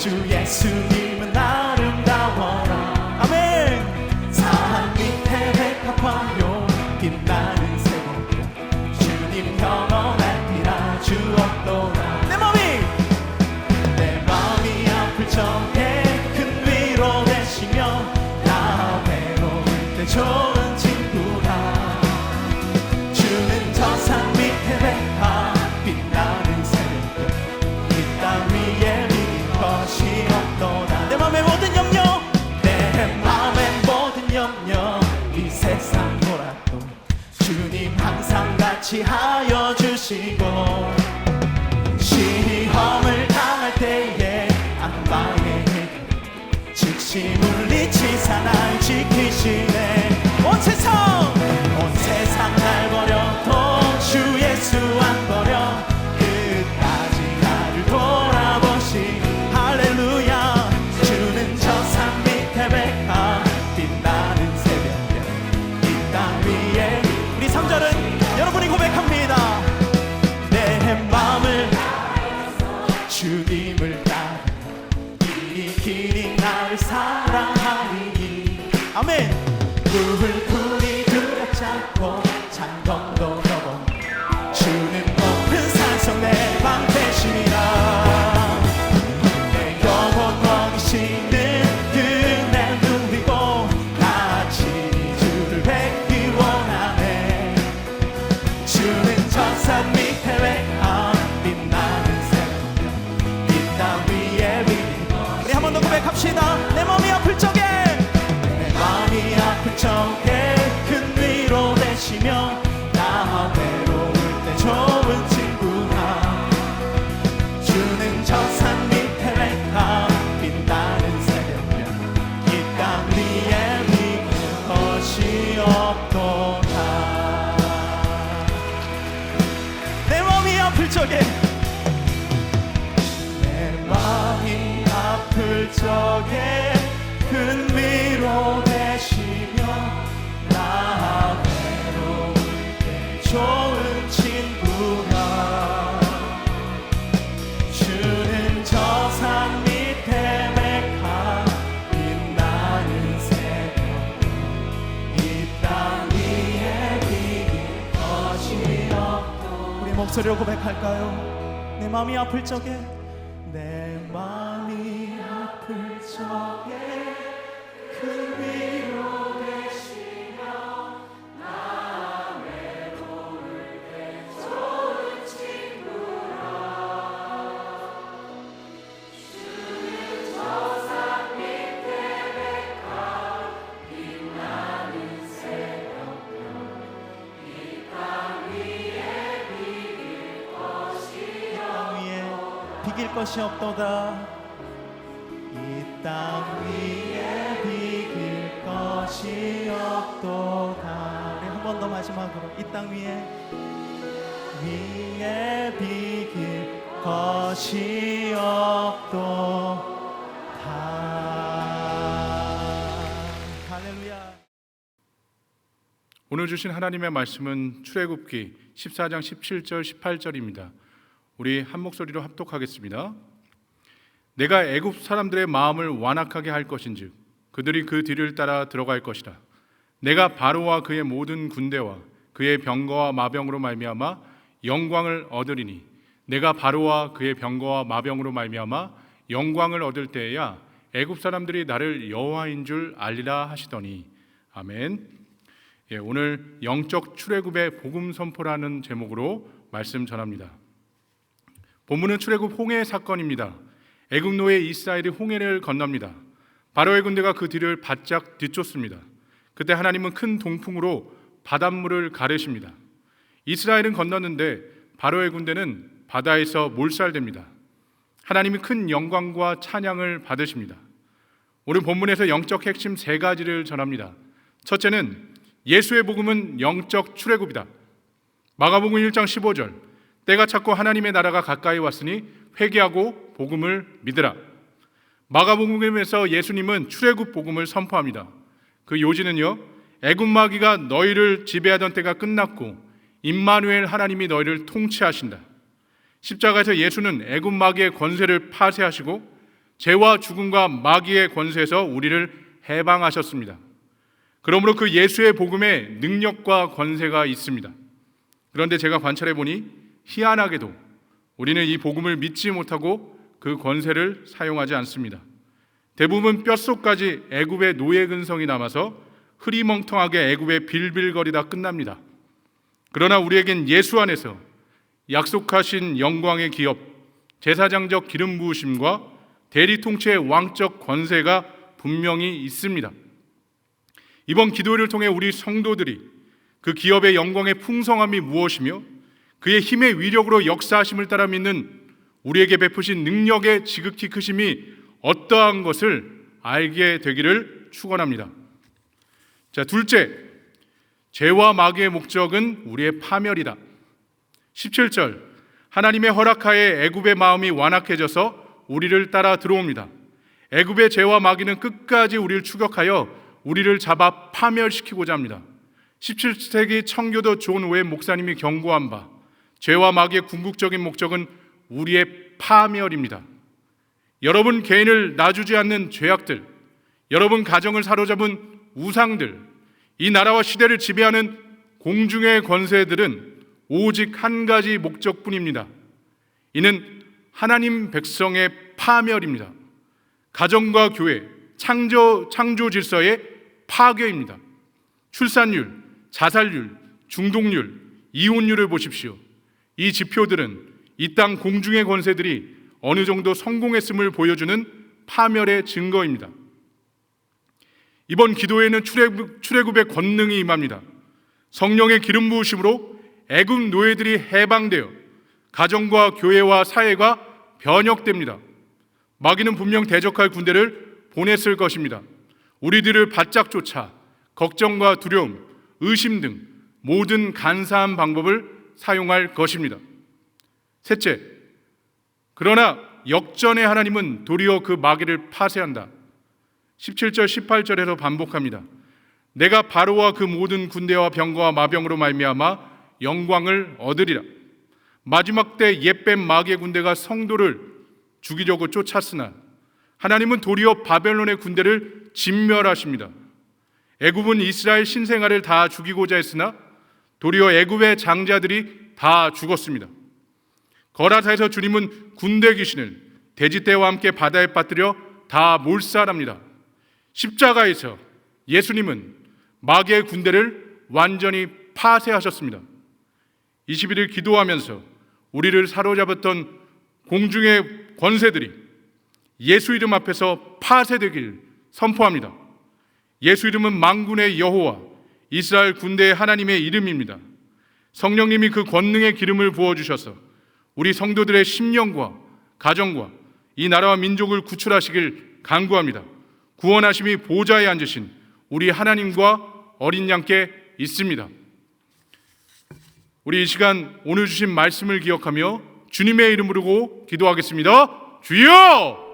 주 예수님은 아름다워라. 아멘. 산 밑에 백합화요 빛나는 새벽별 주님 경험할기라 주옵도다. 내 마음이 아플 적에 큰 위로 되시며 나 외로울 때 좋은 친구라. 주는 저 산 밑에 백합 빛나는 새벽별 이 땅 위에 이길 것이 없도다. 내 맘의 모든 염려 내 맘의 모든 염려 이 세상 돌아도 주님 항상 같이 하여 주시고 시험을 당할 때에 악마의 힘 즉시 물리치사 날 지키시네. 온 세상 날 버려도 주 예수 안 버려 끝까지 나를 돌아보시. 할렐루야. 주는 저 산 밑에 백합 빛나는 새벽별 이 땅 위에. 우리 3절은 여러분이 고백합니다. 내 마음을 주님을 따라 이 길이 나를 사랑하니. 아멘. 굴굴이 들어잡고 장검도 넘어 주는 높은 산성 내 방 되심이라. 내 영혼 먹이시는 그날 누리고 같이 주를 뵙기 원하네. 주는 저 산 밑에 백합 빛나는 새벽별 이 땅 위에 비고. 우리 한 번 더 고백합시다. 내 마음이 아플 적에 큰 위로 되시며 나 외로울 때 좋은 친구라. 주는 저 산 밑에 백합 빛나는 새벽별 이 땅 위에 비길 것이 없도다. 내 마음이 아플 적에 큰 위로 되시며 나 외로울 때 좋은 친구라. 주는 저 산 밑에 백합 빛나는 새벽별 이 땅 위에 비길 것이 없도. 우리 목소리로 고백할까요? 내 마음이 아플 적에 내 마음이 아플 적에 큰 위로 되시며 나 외로울 때 좋은 친구라. 주는 저 산 밑에 백합 빛나는 새벽별 이 땅 위에 비길 것이 없도다. 비길 것이 없도다. 이 땅 위에 비길 것이 없도다. 우리 한 번 더 마지막으로 이 땅 위에 비길 것이 없도다. 할렐루야. 오늘 주신 하나님의 말씀은 출애굽기 14장 17절 18절입니다. 우리 한 목소리로 합독하겠습니다. 내가 애굽 사람들의 마음을 완악하게 할 것인즉 그들이 그 뒤를 따라 들어갈 것이라. 내가 바로와 그의 모든 군대와 그의 병거와 마병으로 말미암아 영광을 얻으리니 내가 바로와 그의 병거와 마병으로 말미암아 영광을 얻을 때에야 애굽 사람들이 나를 여호와인 줄 알리라 하시더니. 아멘. 오늘 영적 출애굽의 복음 선포라는 제목으로 말씀 전합니다. 본문은 출애굽 홍해 사건입니다. 애굽 노예 이스라엘이 홍해를 건넙니다. 바로의 군대가 그 뒤를 바짝 뒤쫓습니다. 그때 하나님은 큰 동풍으로 바닷물을 가르십니다. 이스라엘은 건넜는데 바로의 군대는 바다에서 몰살됩니다. 하나님이 큰 영광과 찬양을 받으십니다. 오늘 본문에서 영적 핵심 3가지를 전합니다. 첫째는 예수의 복음은 영적 출애굽이다. 마가복음 1장 15절 때가 찼고 하나님의 나라가 가까이 왔으니 회개하고 복음을 믿으라. 마가복음에서 예수님은 출애굽 복음을 선포합니다. 그 요지는요, 애굽 마귀가 너희를 지배하던 때가 끝났고 임마누엘 하나님이 너희를 통치하신다. 십자가에서 예수는 애굽 마귀의 권세를 파쇄하시고 죄와 죽음과 마귀의 권세에서 우리를 해방하셨습니다. 그러므로 그 예수의 복음에 능력과 권세가 있습니다. 그런데 제가 관찰해 보니 희한하게도 우리는 이 복음을 믿지 못하고 그 권세를 사용하지 않습니다. 대부분 뼛속까지 애굽의 노예 근성이 남아서 흐리멍텅하게 애굽에 빌빌거리다 끝납니다. 그러나 우리에겐 예수 안에서 약속하신 영광의 기업, 제사장적 기름 부으심과 대리 통치의 왕적 권세가 분명히 있습니다. 이번 기도회를 통해 우리 성도들이 그 기업의 영광의 풍성함이 무엇이며 그의 힘의 위력으로 역사하심을 따라 믿는 우리에게 베푸신 능력의 지극히 크심이 어떠한 것을 알게 되기를 축원합니다. 자, 둘째, 죄와 마귀의 목적은 우리의 파멸이다. 17절, 하나님의 허락하에 애굽의 마음이 완악해져서 우리를 따라 들어옵니다. 애굽의 죄와 마귀는 끝까지 우리를 추격하여 우리를 잡아 파멸시키고자 합니다. 17세기 청교도 존 웨 목사님이 경고한 바, 죄와 마귀의 궁극적인 목적은 우리의 파멸입니다. 여러분 개인을 놔주지 않는 죄악들, 여러분 가정을 사로잡은 우상들, 이 나라와 시대를 지배하는 공중의 권세들은 오직 한 가지 목적뿐입니다. 이는 하나님 백성의 파멸입니다. 가정과 교회, 창조 질서의 파괴입니다. 출산율, 자살률, 중독률, 이혼율을 보십시오. 이 지표들은 이 땅 공중의 권세들이 어느 정도 성공했음을 보여주는 파멸의 증거입니다. 이번 기도회는 출애굽의 권능이 임합니다. 성령의 기름 부으심으로 애굽 노예들이 해방되어 가정과 교회와 사회가 변혁됩니다. 마귀는 분명 대적할 군대를 보냈을 것입니다. 우리들을 바짝 쫓아 걱정과 두려움, 의심 등 모든 간사한 방법을 사용할 것입니다. 셋째, 그러나 역전의 하나님은 도리어 그 마귀를 파쇄한다. 17절 18절에서 반복합니다. 내가 바로와 그 모든 군대와 병거와 마병으로 말미암아 영광을 얻으리라. 마지막 때 옛뱀 마귀의 군대가 성도를 죽이려고 쫓았으나 하나님은 도리어 바벨론의 군대를 진멸하십니다. 애굽은 이스라엘 신생아를 다 죽이고자 했으나 도리어 애굽의 장자들이 다 죽었습니다. 거라사에서 주님은 군대 귀신을 돼지떼와 함께 바다에 빠뜨려 다 몰살합니다. 십자가에서 예수님은 마귀의 군대를 완전히 파쇄하셨습니다. 21일 기도하면서 우리를 사로잡았던 공중의 권세들이 예수 이름 앞에서 파쇄되길 선포합니다. 예수 이름은 만군의 여호와, 이스라엘 군대의 하나님의 이름입니다. 성령님이 그 권능의 기름을 부어주셔서 우리 성도들의 심령과 가정과 이 나라와 민족을 구출하시길 간구합니다. 구원하심이 보좌에 앉으신 우리 하나님과 어린 양께 있습니다. 우리 이 시간 오늘 주신 말씀을 기억하며 주님의 이름 부르고 기도하겠습니다. 주여!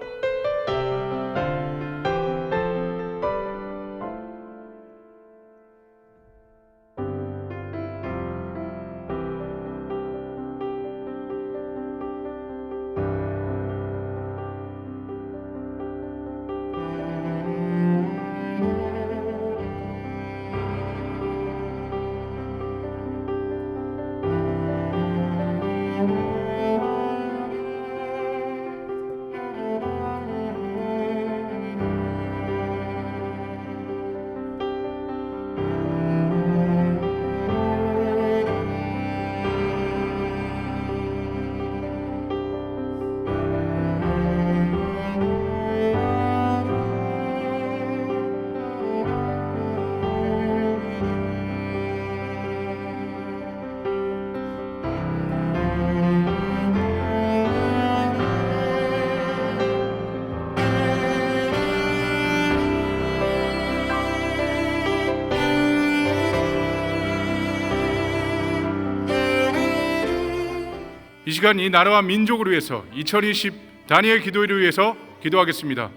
이 시간 이 나라와 민족을 위해서 2020 다니엘 기도회를 위해서 기도하겠습니다.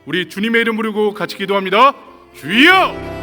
우리 주님의 이름 부르고 같이 기도합니다. 주여!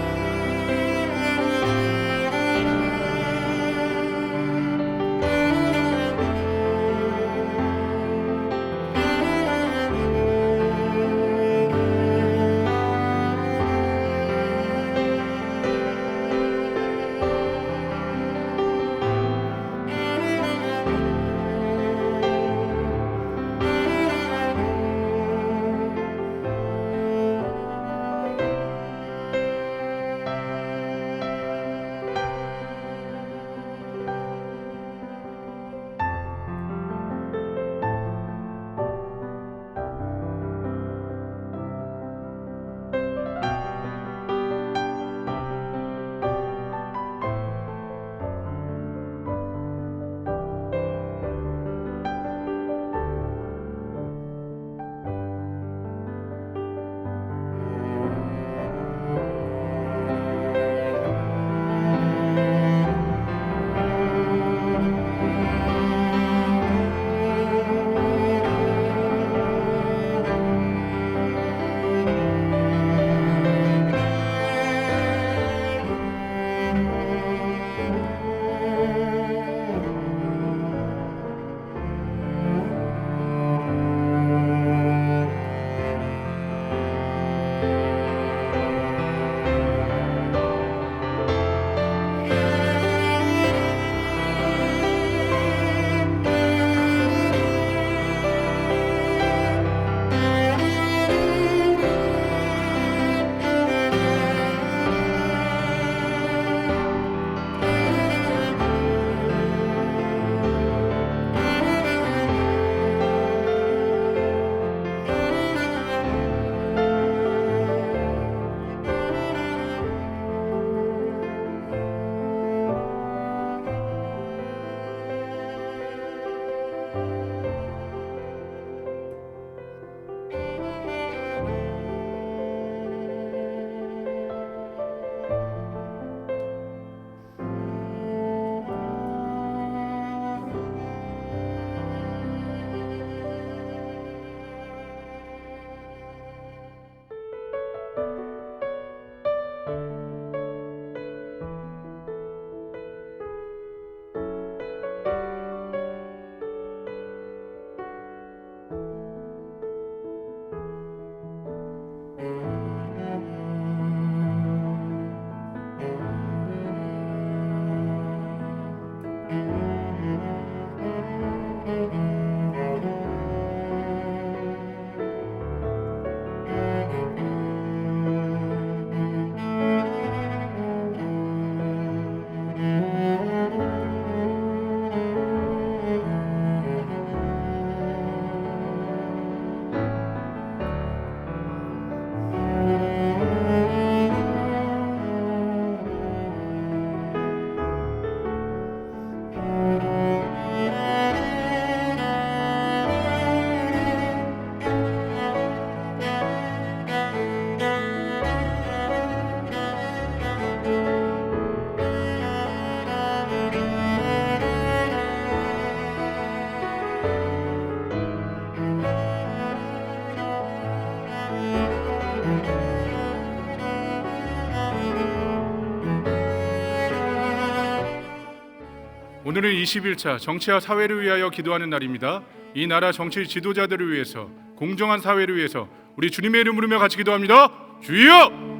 오늘은 21차 정치와 사회를 위하여 기도하는 날입니다. 이 나라 정치 지도자들을 위해서, 공정한 사회를 위해서 우리 주님의 이름 부르며 같이 기도합니다. 주여!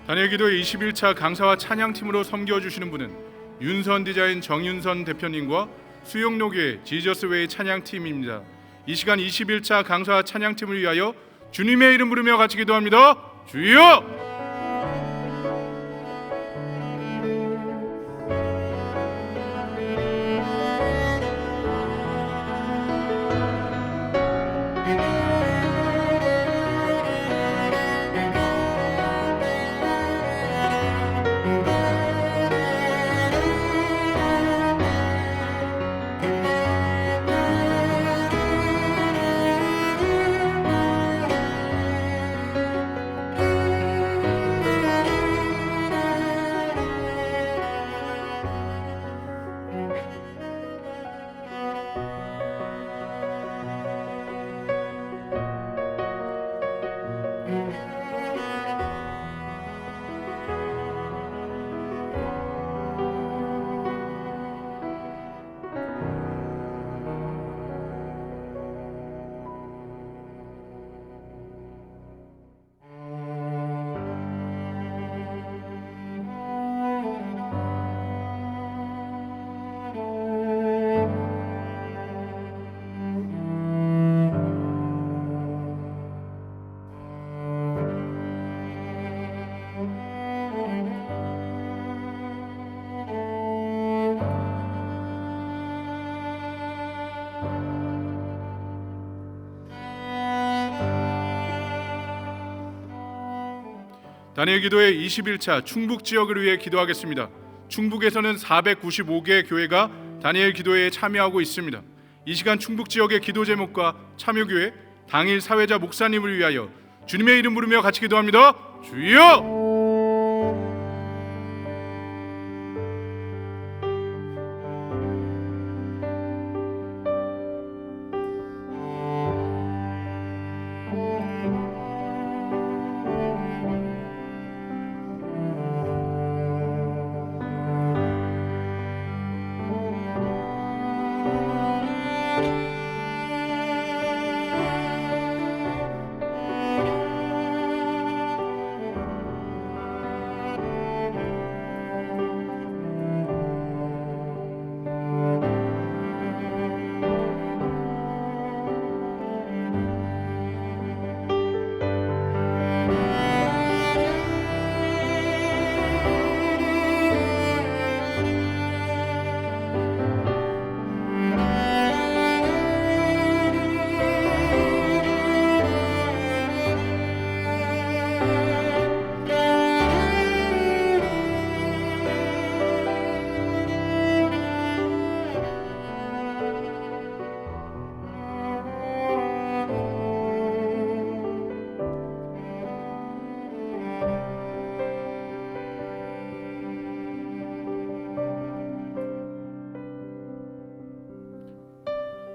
다니엘기도의 21차 강사와 찬양팀으로 섬겨주시는 분은 윤선 디자인 정윤선 대표님과 수영로교회 지저스웨이 찬양팀입니다. 이 시간 21차 강사와 찬양팀을 위하여 주님의 이름 부르며 같이 기도합니다. 주여! 다니엘기도의 21차 충북 지역을 위해 기도하겠습니다. 충북에서는 495개 교회가 다니엘 기도회에 참여하고 있습니다. 이 시간 충북 지역의 기도 제목과 참여교회 당일 사회자 목사님을 위하여 주님의 이름 부르며 같이 기도합니다. 주여!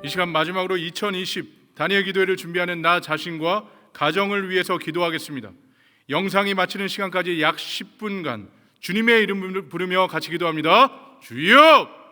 이 시간 마지막으로 2020 다니엘 기도회를 준비하는 나 자신과 가정을 위해서 기도하겠습니다. 영상이 마치는 시간까지 약 10분간 주님의 이름을 부르며 같이 기도합니다. 주여!